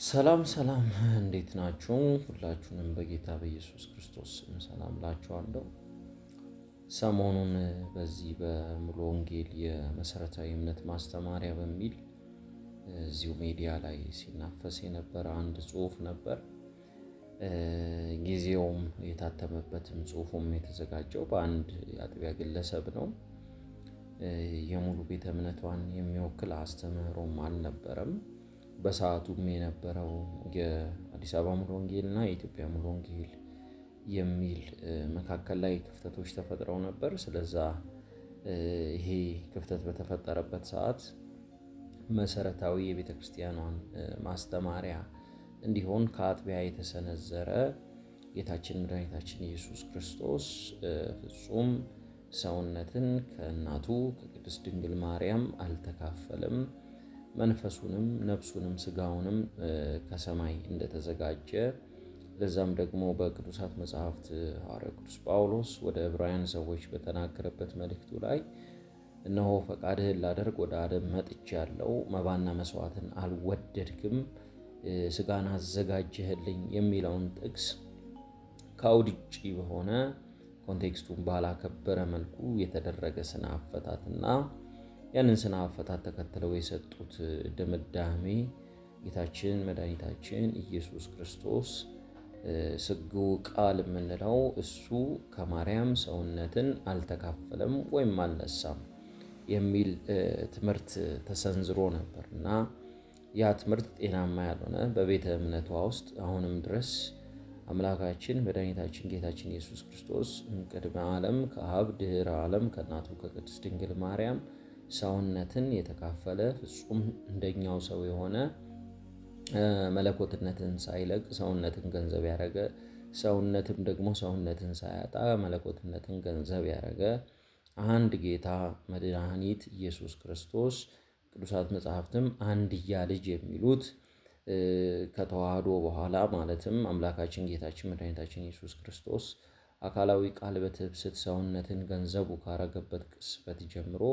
ሰላም ሰላም እንዴት ናችሁ? ሁላችሁንም በጌታ በኢየሱስ ክርስቶስ ስም ሰላም እላችኋለሁ። ሰሞኑን በዚህ በሙሉ ወንጌል የመሰረታዊ እምነት ማስተማሪያ በሚል እዚሁ ሚዲያ ላይ ሲናፈስ የነበረ አንድ ጽሑፍ ነበር። ጊዜውም የታተመበትም ጽሑፉም የተዘጋጀው በአንድ የአጥቢያ ግለሰብ ነው። የሙሉ ቤተ እምነቷን የሚወክል አስተምህሮም አልነበረም። በሰዓቱም የነበረው የአዲስ አበባ ሙሉ ወንጌል እና የኢትዮጵያ ሙሉ ወንጌል የሚል መካከል ላይ ክፍተቶች ተፈጥረው ነበር። ስለዛ ይሄ ክፍተት በተፈጠረበት ሰዓት መሰረታዊ የቤተ ክርስቲያኗን ማስተማሪያ እንዲሆን ከአጥቢያ የተሰነዘረ ጌታችን መድኃኒታችን ኢየሱስ ክርስቶስ ፍጹም ሰውነትን ከእናቱ ከቅድስት ድንግል ማርያም አልተካፈለም፣ መንፈሱንም ነፍሱንም ስጋውንም ከሰማይ እንደተዘጋጀ፣ ለዛም ደግሞ በቅዱሳት መጽሐፍት ሐዋርያው ቅዱስ ጳውሎስ ወደ ዕብራውያን ሰዎች በተናገረበት መልእክቱ ላይ እነሆ ፈቃድህን ላደርግ ወደ ዓለም መጥቻለሁ፣ መባና መስዋዕትን አልወደድክም፣ ስጋን አዘጋጀህልኝ የሚለውን ጥቅስ ከአውድ ውጪ በሆነ ኮንቴክስቱን ባላከበረ መልኩ የተደረገ ስነ አፈታትና ያንን ስነ አፈታት ተከትለው የሰጡት ድምዳሜ ጌታችን መድኃኒታችን ኢየሱስ ክርስቶስ ስግው ቃል የምንለው እሱ ከማርያም ሰውነትን አልተካፈለም ወይም አልነሳም የሚል ትምህርት ተሰንዝሮ ነበር እና ያ ትምህርት ጤናማ ያልሆነ በቤተ እምነቷ ውስጥ አሁንም ድረስ አምላካችን መድኃኒታችን ጌታችን ኢየሱስ ክርስቶስ ቅድመ ዓለም ከአብ ድኅረ ዓለም ከእናቱ ከቅድስት ድንግል ማርያም ሰውነትን የተካፈለ ፍጹም እንደኛው ሰው የሆነ መለኮትነትን ሳይለቅ ሰውነትን ገንዘብ ያደረገ ሰውነትም ደግሞ ሰውነትን ሳያጣ መለኮትነትን ገንዘብ ያደረገ አንድ ጌታ መድኃኒት ኢየሱስ ክርስቶስ ቅዱሳት መጽሐፍትም አንድያ ልጅ የሚሉት ከተዋህዶ በኋላ ማለትም አምላካችን ጌታችን መድኃኒታችን ኢየሱስ ክርስቶስ አካላዊ ቃል በትብስት ሰውነትን ገንዘቡ ካረገበት ቅስፈት ጀምሮ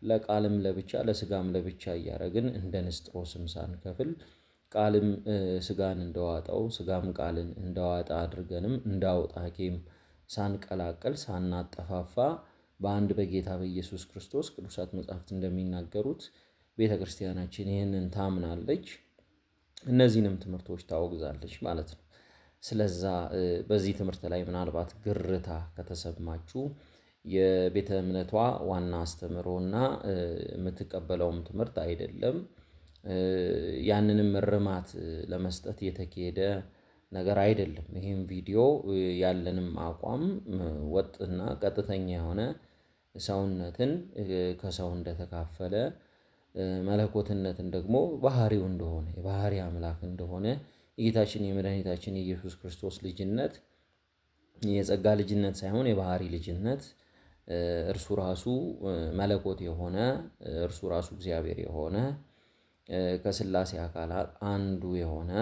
ለቃልም ለብቻ ለስጋም ለብቻ እያደረግን እንደ ንስጥሮስም ሳንከፍል ቃልም ስጋን እንደዋጠው ስጋም ቃልን እንደዋጣ አድርገንም እንዳውጣኬም ሳንቀላቀል ሳናጠፋፋ በአንድ በጌታ በኢየሱስ ክርስቶስ ቅዱሳት መጽሐፍት እንደሚናገሩት ቤተ ክርስቲያናችን ይህንን ታምናለች፣ እነዚህንም ትምህርቶች ታወግዛለች ማለት ነው። ስለዛ በዚህ ትምህርት ላይ ምናልባት ግርታ ከተሰማችሁ የቤተ እምነቷ ዋና አስተምህሮና የምትቀበለውም ትምህርት አይደለም። ያንንም እርማት ለመስጠት የተካሄደ ነገር አይደለም። ይህም ቪዲዮ ያለንም አቋም ወጥና ቀጥተኛ የሆነ ሰውነትን ከሰው እንደተካፈለ መለኮትነትን ደግሞ ባህሪው እንደሆነ የባህሪ አምላክ እንደሆነ የጌታችን የመድኃኒታችን የኢየሱስ ክርስቶስ ልጅነት የጸጋ ልጅነት ሳይሆን የባህሪ ልጅነት እርሱ ራሱ መለኮት የሆነ እርሱ ራሱ እግዚአብሔር የሆነ ከሥላሴ አካላት አንዱ የሆነ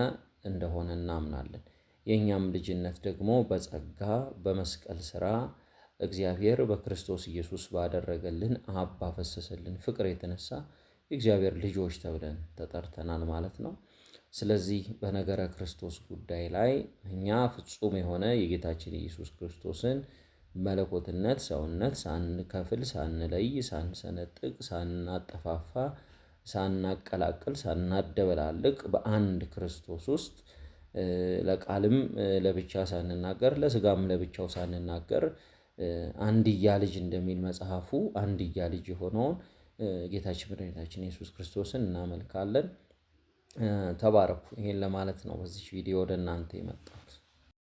እንደሆነ እናምናለን። የእኛም ልጅነት ደግሞ በጸጋ በመስቀል ሥራ እግዚአብሔር በክርስቶስ ኢየሱስ ባደረገልን አብ ባፈሰሰልን ፍቅር የተነሳ የእግዚአብሔር ልጆች ተብለን ተጠርተናል ማለት ነው። ስለዚህ በነገረ ክርስቶስ ጉዳይ ላይ እኛ ፍጹም የሆነ የጌታችን ኢየሱስ ክርስቶስን መለኮትነት ሰውነት ሳንከፍል ሳንለይ ሳንሰነጥቅ ሳናጠፋፋ ሳናቀላቅል ሳናደበላልቅ በአንድ ክርስቶስ ውስጥ ለቃልም ለብቻ ሳንናገር ለስጋም ለብቻው ሳንናገር አንድያ ልጅ እንደሚል መጽሐፉ አንድያ ልጅ የሆነውን ጌታችን መድኃኒታችን ኢየሱስ ክርስቶስን እናመልካለን። ተባረኩ። ይሄን ለማለት ነው በዚህ ቪዲዮ ወደ እናንተ የመጣሁት።